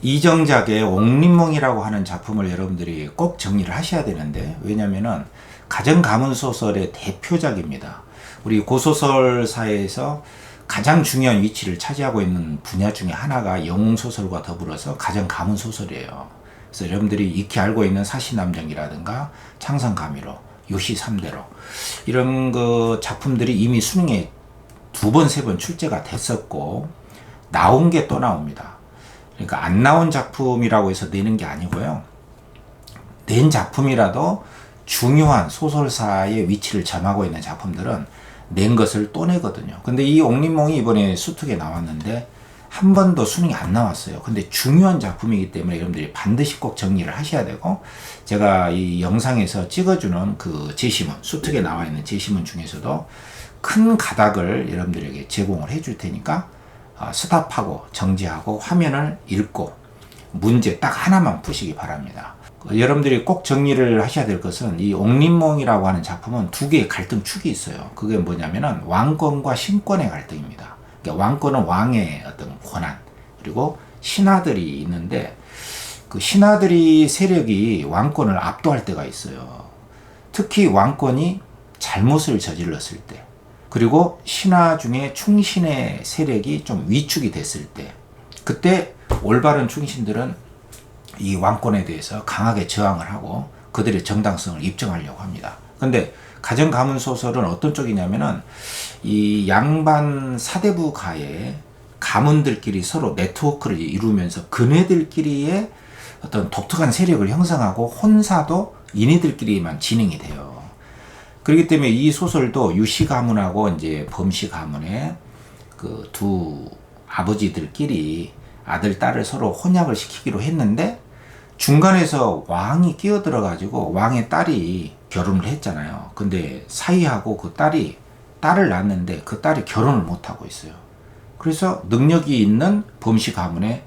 이정작의 옥림몽이라고 하는 작품을 여러분들이 꼭 정리를 하셔야 되는데, 왜냐면은 가정 가문 소설의 대표작입니다. 우리 고소설사에서 가장 중요한 위치를 차지하고 있는 분야 중에 하나가 영웅소설과 더불어서 가정 가문 소설이에요. 그래서 여러분들이 익히 알고 있는 사시남정이라든가 창성가미로, 요시 3대로 이런 그 작품들이 이미 수능에 2번, 3번 출제가 됐었고, 나온 게 또 나옵니다. 그러니까 안 나온 작품이라고 해서 내는 게 아니고요. 낸 작품이라도 중요한 소설사의 위치를 점하고 있는 작품들은 낸 것을 또 내거든요. 근데 이 옥림몽이 이번에 수특에 나왔는데 한 번도 수능이 안 나왔어요. 근데 중요한 작품이기 때문에 여러분들이 반드시 꼭 정리를 하셔야 되고, 제가 이 영상에서 찍어주는 그 제시문, 수특에 나와 있는 제시문 중에서도 큰 가닥을 여러분들에게 제공을 해줄 테니까 스탑하고 정지하고 화면을 읽고 문제 딱 하나만 푸시기 바랍니다. 여러분들이 꼭 정리를 하셔야 될 것은, 이 옥림몽이라고 하는 작품은 두 개의 갈등축이 있어요. 그게 뭐냐면은 왕권과 신권의 갈등입니다. 그러니까 왕권은 왕의 어떤 권한, 그리고 신하들이 있는데 그 신하들이 세력이 왕권을 압도할 때가 있어요. 특히 왕권이 잘못을 저질렀을 때, 그리고 신하 중에 충신의 세력이 좀 위축이 됐을 때, 그때 올바른 충신들은 이 왕권에 대해서 강하게 저항을 하고 그들의 정당성을 입증하려고 합니다. 근데 가정 가문 소설은 어떤 쪽이냐면은 이 양반 사대부 가의 가문들끼리 서로 네트워크를 이루면서 그네들끼리의 어떤 독특한 세력을 형성하고 혼사도 이네들끼리만 진행이 돼요. 그렇기 때문에 이 소설도 유씨 가문하고 이제 범씨 가문의 그 두 아버지들끼리 아들, 딸을 서로 혼약을 시키기로 했는데, 중간에서 왕이 끼어들어가지고 왕의 딸이 결혼을 했잖아요. 근데 사이하고 그 딸이 딸을 낳았는데 그 딸이 결혼을 못하고 있어요. 그래서 능력이 있는 범씨 가문의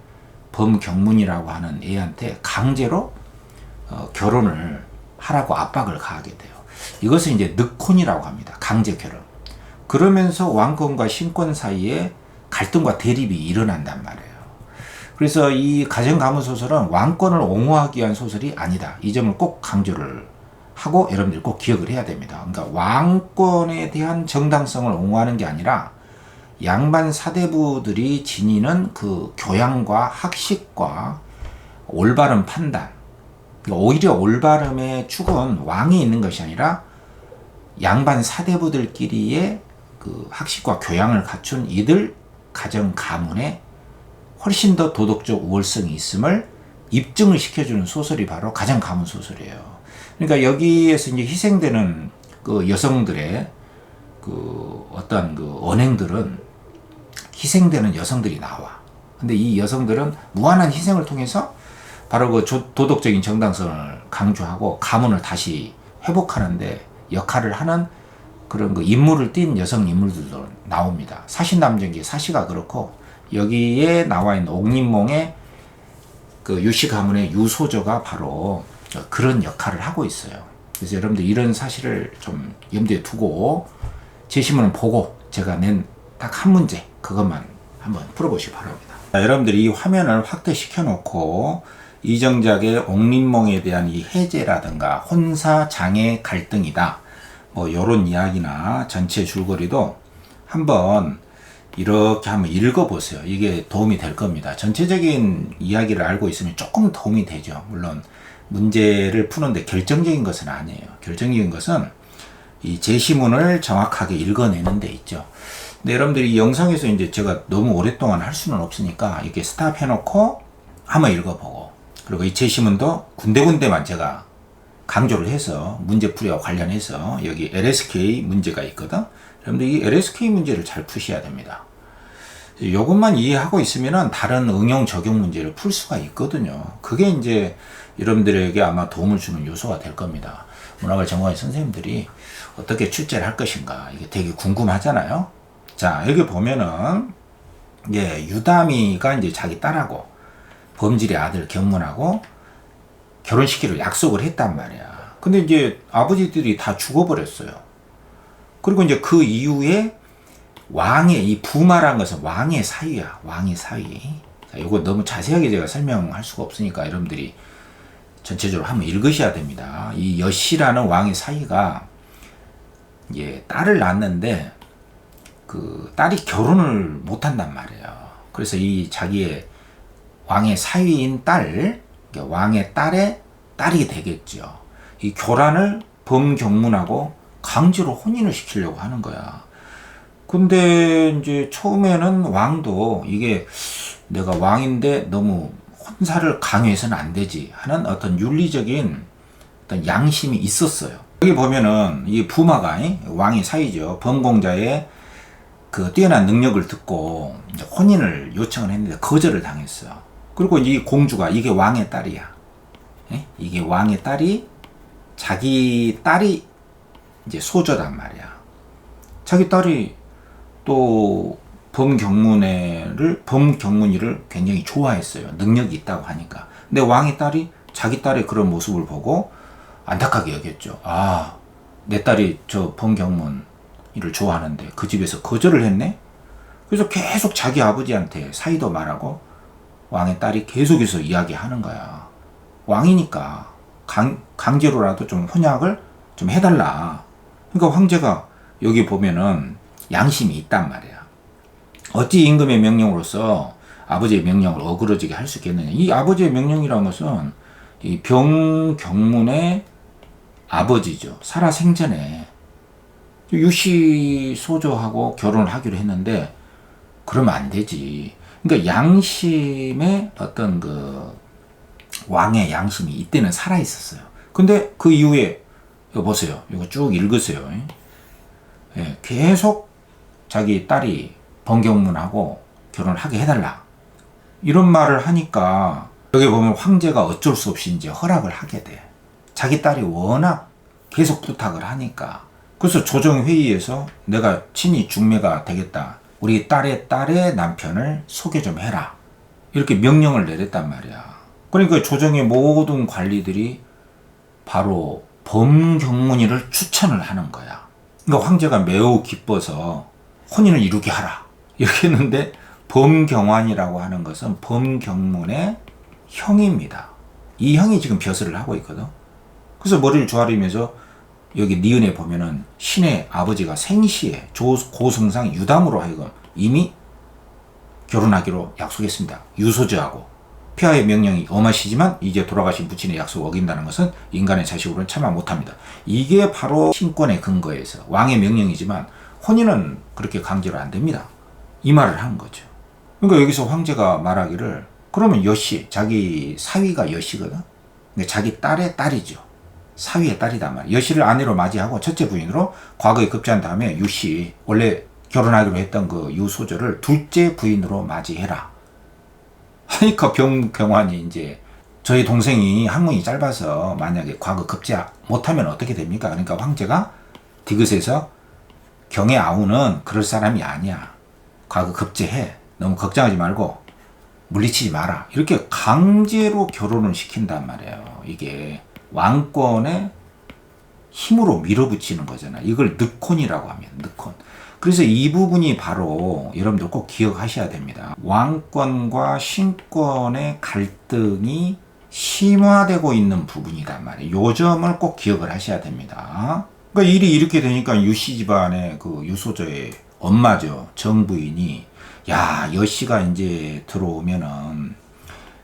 범경문이라고 하는 애한테 강제로 결혼을 하라고 압박을 가하게 돼요. 이것을 이제 늑혼이라고 합니다. 강제 결혼. 그러면서 왕권과 신권 사이에 갈등과 대립이 일어난단 말이에요. 그래서 이 가정 가문 소설은 왕권을 옹호하기 위한 소설이 아니다. 이 점을 꼭 강조를 하고 여러분들이 꼭 기억을 해야 됩니다. 그러니까 왕권에 대한 정당성을 옹호하는 게 아니라 양반 사대부들이 지니는 그 교양과 학식과 올바른 판단, 오히려 올바름의 축은 왕이 있는 것이 아니라 양반 사대부들끼리의 그 학식과 교양을 갖춘 이들 가정 가문에 훨씬 더 도덕적 우월성이 있음을 입증을 시켜주는 소설이 바로 가정 가문 소설이에요. 그러니까 여기에서 이제 희생되는 그 여성들의 그 어떤 그 언행들은 희생되는 여성들이 나와. 근데 이 여성들은 무한한 희생을 통해서 바로 그 도덕적인 정당성을 강조하고 가문을 다시 회복하는데 역할을 하는 그런 그 임무를 띈 여성 인물들도 나옵니다. 사신남정기 사시가 그렇고, 여기에 나와 있는 옥림몽의 그 유씨 가문의 유소저가 바로 그런 역할을 하고 있어요. 그래서 여러분들 이런 사실을 좀 염두에 두고 제시문을 보고 제가 낸 딱 한 문제, 그것만 한번 풀어보시기 바랍니다. 자, 여러분들이 이 화면을 확대시켜 놓고 이정작의 옥림몽에 대한 이 해제라든가 혼사 장애 갈등이다, 뭐 요런 이야기나 전체 줄거리도 한번 이렇게 한번 읽어보세요. 이게 도움이 될 겁니다. 전체적인 이야기를 알고 있으면 조금 도움이 되죠. 물론 문제를 푸는데 결정적인 것은 아니에요. 결정적인 것은 이 제시문을 정확하게 읽어내는 데 있죠. 근데 여러분들이 이 영상에서 이제 제가 너무 오랫동안 할 수는 없으니까 이렇게 스탑 해놓고 한번 읽어보고, 그리고 이 제시문도 군데군데만 제가 강조를 해서 문제풀이와 관련해서 여기 LSK 문제가 있거든. 여러분들 이 LSK 문제를 잘 푸셔야 됩니다. 이것만 이해하고 있으면 다른 응용 적용 문제를 풀 수가 있거든요. 그게 이제 여러분들에게 아마 도움을 주는 요소가 될 겁니다. 문학을 전공한 선생님들이 어떻게 출제를 할 것인가, 이게 되게 궁금하잖아요. 자, 여기 보면은 유다미가 이제 자기 딸하고 범질의 아들 경문하고 결혼시키기로 약속을 했단 말이야. 근데 이제 아버지들이 다 죽어버렸어요. 그리고 이제 그 이후에 왕의, 이 부마란 것은 왕의 사위야. 왕의 사위. 자, 이거 너무 자세하게 제가 설명할 수가 없으니까 여러분들이 전체적으로 한번 읽으셔야 됩니다. 이 여씨라는 왕의 사위가 이제 딸을 낳았는데 그 딸이 결혼을 못 한단 말이에요. 그래서 이 자기의 왕의 사위인 딸, 그러니까 왕의 딸의 딸이 되겠죠. 이 교란을 범경문하고 강제로 혼인을 시키려고 하는 거야. 근데 이제 처음에는 왕도 이게 내가 왕인데 너무 혼사를 강요해서는 안 되지 하는 어떤 윤리적인 어떤 양심이 있었어요. 여기 보면은 이 부마가 왕의 사위죠. 범공자의 그 뛰어난 능력을 듣고 이제 혼인을 요청을 했는데 거절을 당했어. 그리고 이 공주가 이게 왕의 딸이야. 이게 왕의 딸이 자기 딸이 이제 소저단 말이야. 자기 딸이 또 범경문이를 굉장히 좋아했어요. 능력이 있다고 하니까. 근데 왕의 딸이 자기 딸의 그런 모습을 보고 안타깝게 여겼죠. 아, 내 딸이 저 범경문이를 좋아하는데 그 집에서 거절을 했네? 그래서 계속 자기 아버지한테 사이도 말하고 왕의 딸이 계속해서 이야기하는 거야. 왕이니까 강제로라도 좀 혼약을 좀 해달라. 그러니까 황제가 여기 보면은 양심이 있단 말이야. 어찌 임금의 명령으로서 아버지의 명령을 어그러지게 할 수 있겠느냐. 이 아버지의 명령이라는 것은 이 병경문의 아버지죠. 살아생전에 유씨 소조하고 결혼을 하기로 했는데 그러면 안 되지. 그러니까 양심의 어떤 그 왕의 양심이 이때는 살아 있었어요. 근데 그 이후에 이거 보세요. 이거 쭉 읽으세요. 예, 계속 자기 딸이 범경문하고 결혼을 하게 해달라. 이런 말을 하니까 여기 보면 황제가 어쩔 수 없이 이제 허락을 하게 돼. 자기 딸이 워낙 계속 부탁을 하니까. 그래서 조정회의에서 내가 친히 중매가 되겠다. 우리 딸의 남편을 소개 좀 해라. 이렇게 명령을 내렸단 말이야. 그러니까 조정의 모든 관리들이 바로 범경문이를 추천을 하는 거야. 그러니까 황제가 매우 기뻐서 혼인을 이루게 하라. 이렇게 했는데 범경환이라고 하는 것은 범경문의 형입니다. 이 형이 지금 벼슬을 하고 있거든. 그래서 머리를 조아리면서 여기 니은에 보면은 신의 아버지가 생시에 고승상 유담으로 하여금 이미 결혼하기로 약속했습니다. 유소저하고. 폐하의 명령이 엄하시지만 이제 돌아가신 부친의 약속을 어긴다는 것은 인간의 자식으로는 참아 못합니다. 이게 바로 신권의 근거에서 왕의 명령이지만 혼인은 그렇게 강제로 안 됩니다. 이 말을 하는 거죠. 그러니까 여기서 황제가 말하기를 그러면 여씨, 자기 사위가 여씨거든. 근데 자기 딸의 딸이죠. 사위의 딸이단 말이야. 여씨를 아내로 맞이하고 첫째 부인으로 과거에 급제한 다음에 유씨, 원래 결혼하기로 했던 그 유소저를 둘째 부인으로 맞이해라. 하니까 병환이 이제 저희 동생이 학문이 짧아서 만약에 과거 급제 못하면 어떻게 됩니까? 그러니까 황제가 디귿에서 경의 아우는 그럴 사람이 아니야. 과거 급제해. 너무 걱정하지 말고 물리치지 마라. 이렇게 강제로 결혼을 시킨단 말이에요. 이게 왕권의 힘으로 밀어붙이는 거잖아. 이걸 늑혼이라고 합니다. 늑혼. 그래서 이 부분이 바로 여러분들 꼭 기억하셔야 됩니다. 왕권과 신권의 갈등이 심화되고 있는 부분이란 말이에요. 요 점을 꼭 기억을 하셔야 됩니다. 그러니까 일이 이렇게 되니까 유씨 집안의 그 유소저의 엄마죠. 정부인이 야, 여씨가 이제 들어오면은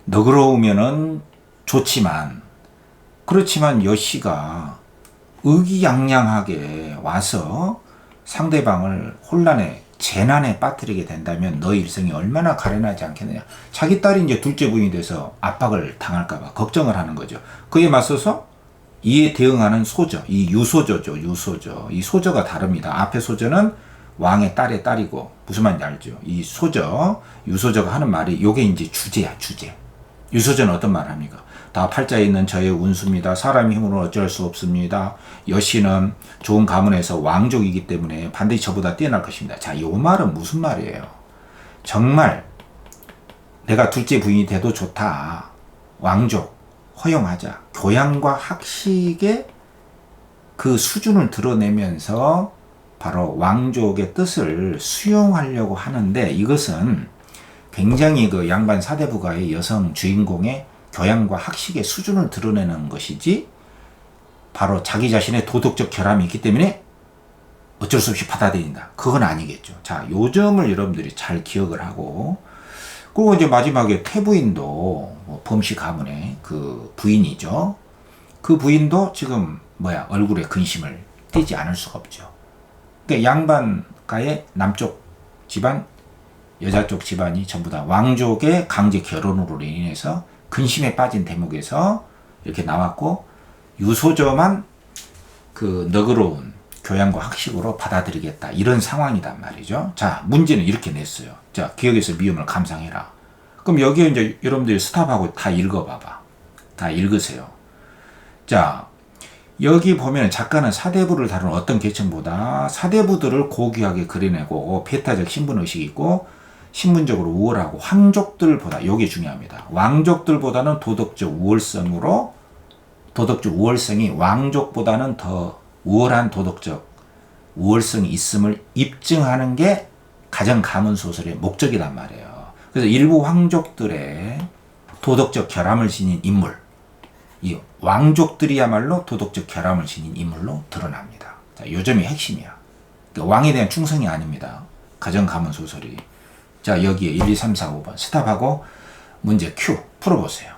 너그러우면은 좋지만 그렇지만 여씨가 의기양양하게 와서 상대방을 혼란에 재난에 빠뜨리게 된다면 너의 일생이 얼마나 가련하지 않겠느냐. 자기 딸이 이제 둘째 부인이 돼서 압박을 당할까봐 걱정을 하는 거죠. 그에 맞서서 이에 대응하는 소저, 이 유소저죠. 유소저. 이 소저가 다릅니다. 앞에 소저는 왕의 딸의 딸이고 무슨 말인지 알죠? 이 소저, 유소저가 하는 말이 요게 이제 주제야, 주제. 유소저는 어떤 말을 합니까? 다 팔자에 있는 저의 운수입니다. 사람의 힘으로는 어쩔 수 없습니다. 여씨는 좋은 가문에서 왕족이기 때문에 반드시 저보다 뛰어날 것입니다. 자, 요 말은 무슨 말이에요? 정말 내가 둘째 부인이 돼도 좋다. 왕족 허용하자. 교양과 학식의 그 수준을 드러내면서 바로 왕족의 뜻을 수용하려고 하는데 이것은 굉장히 그 양반 사대부가의 여성 주인공의 교양과 학식의 수준을 드러내는 것이지 바로 자기 자신의 도덕적 결함이 있기 때문에 어쩔 수 없이 받아들인다. 그건 아니겠죠. 자, 요 점을 여러분들이 잘 기억을 하고, 그리고 이제 마지막에 태부인도 범씨 가문의 그 부인이죠. 그 부인도 지금 얼굴에 근심을 띠지 않을 수가 없죠. 그러니까 양반가의 남쪽 집안, 여자 쪽 집안이 전부 다 왕족의 강제 결혼으로 인해서 근심에 빠진 대목에서 이렇게 나왔고, 유소저만 그 너그러운 교양과 학식으로 받아들이겠다, 이런 상황이단 말이죠. 자, 문제는 이렇게 냈어요. 자, 기억에서 미움을 감상해라. 그럼 여기에 이제 여러분들이 스탑하고 다 읽어봐봐. 다 읽으세요. 자, 여기 보면 작가는 사대부를 다루는 어떤 계층보다 사대부들을 고귀하게 그려내고 폐타적 신분의식이 있고 신분적으로 우월하고 황족들보다, 요게 중요합니다. 왕족들보다는 도덕적 우월성이 왕족보다는 더 우월한 도덕적 우월성이 있음을 입증하는 게 가정 가문 소설의 목적이란 말이에요. 그래서 일부 왕족들의 도덕적 결함을 지닌 인물, 이 왕족들이야말로 도덕적 결함을 지닌 인물로 드러납니다. 자, 요 점이 핵심이야. 그러니까 왕에 대한 충성이 아닙니다. 가정 가문 소설이. 자, 여기에 1, 2, 3, 4, 5번 스탑하고 문제 Q 풀어보세요.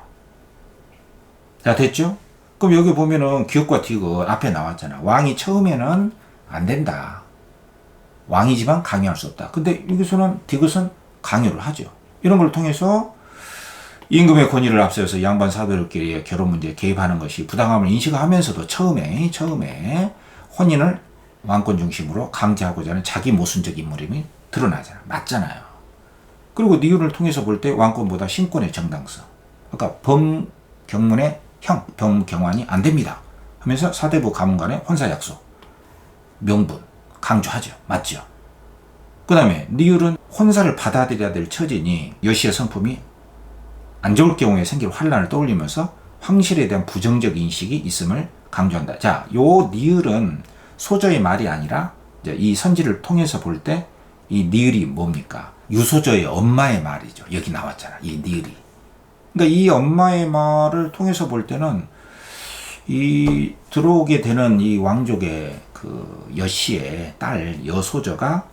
자, 됐죠? 그럼 여기 보면은 기업과 디귿 앞에 나왔잖아. 왕이 처음에는 안 된다. 왕이지만 강요할 수 없다. 근데 여기서는 디귿은 강요를 하죠. 이런 걸 통해서 임금의 권위를 앞세워서 양반 사대들끼리의 결혼 문제에 개입하는 것이 부당함을 인식하면서도 처음에 혼인을 왕권 중심으로 강제하고자 하는 자기 모순적 인물임이 드러나잖아. 맞잖아요. 그리고 니은을 통해서 볼 때 왕권보다 신권의 정당성. 그러니까 범경문의 범경환이 안 됩니다 하면서 사대부 가문 간의 혼사 약속, 명분 강조하죠. 맞죠? 그 다음에 니을은 혼사를 받아들여야 될 처지니 여시의 성품이 안 좋을 경우에 생길 환란을 떠올리면서 황실에 대한 부정적 인식이 있음을 강조한다. 자, 요 니을은 소저의 말이 아니라 이제 이 선지를 통해서 볼 때 이 니을이 뭡니까? 유소저의 엄마의 말이죠. 여기 나왔잖아. 이 니을이. 그러니까 이 엄마의 말을 통해서 볼 때는 이 들어오게 되는 이 왕족의 그 여씨의 딸 여소저가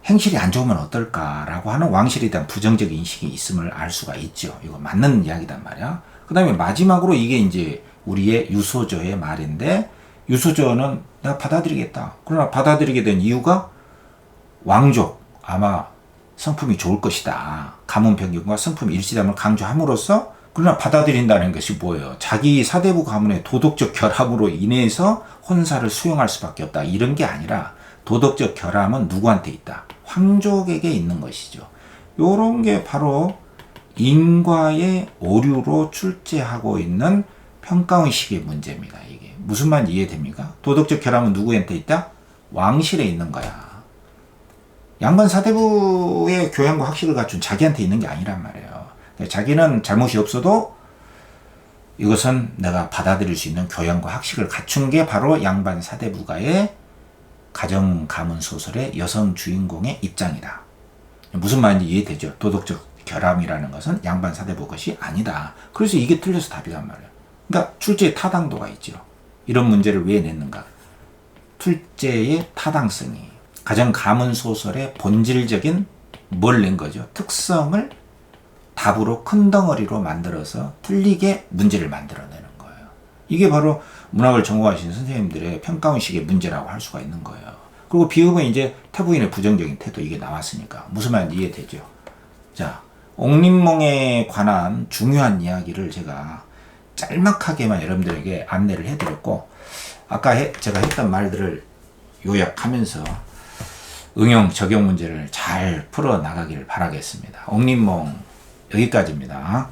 행실이 안 좋으면 어떨까라고 하는 왕실에 대한 부정적 인식이 있음을 알 수가 있죠. 이거 맞는 이야기단 말이야. 그 다음에 마지막으로 이게 이제 우리의 유소저의 말인데, 유소저는 내가 받아들이겠다. 그러나 받아들이게 된 이유가 왕족, 아마 성품이 좋을 것이다. 가문 변경과 성품 일치됨을 강조함으로써, 그러나 받아들인다는 것이 뭐예요? 자기 사대부 가문의 도덕적 결함으로 인해서 혼사를 수용할 수밖에 없다. 이런 게 아니라 도덕적 결함은 누구한테 있다? 황족에게 있는 것이죠. 요런 게 바로 인과의 오류로 출제하고 있는 평가원식의 문제입니다. 이게 무슨 말인지 이해됩니까? 도덕적 결함은 누구한테 있다? 왕실에 있는 거야. 양반 사대부의 교양과 학식을 갖춘 자기한테 있는 게 아니란 말이에요. 자기는 잘못이 없어도 이것은 내가 받아들일 수 있는 교양과 학식을 갖춘 게 바로 양반 사대부가의 가정 가문 소설의 여성 주인공의 입장이다. 무슨 말인지 이해되죠? 도덕적 결함이라는 것은 양반 사대부 것이 아니다. 그래서 이게 틀려서 답이란 말이에요. 그러니까 출제의 타당도가 있죠. 이런 문제를 왜 냈는가? 출제의 타당성이 가정 가문 소설의 본질적인 뭘 낸 거죠? 특성을 답으로 큰 덩어리로 만들어서 틀리게 문제를 만들어내는 거예요. 이게 바로 문학을 전공하신 선생님들의 평가원식의 문제라고 할 수가 있는 거예요. 그리고 비읍은 이제 태부인의 부정적인 태도, 이게 나왔으니까 무슨 말인지 이해되죠? 자, 옥림몽에 관한 중요한 이야기를 제가 짤막하게만 여러분들에게 안내를 해드렸고, 아까 제가 했던 말들을 요약하면서 응용 적용 문제를 잘 풀어 나가기를 바라겠습니다. 옥림몽 여기까지입니다.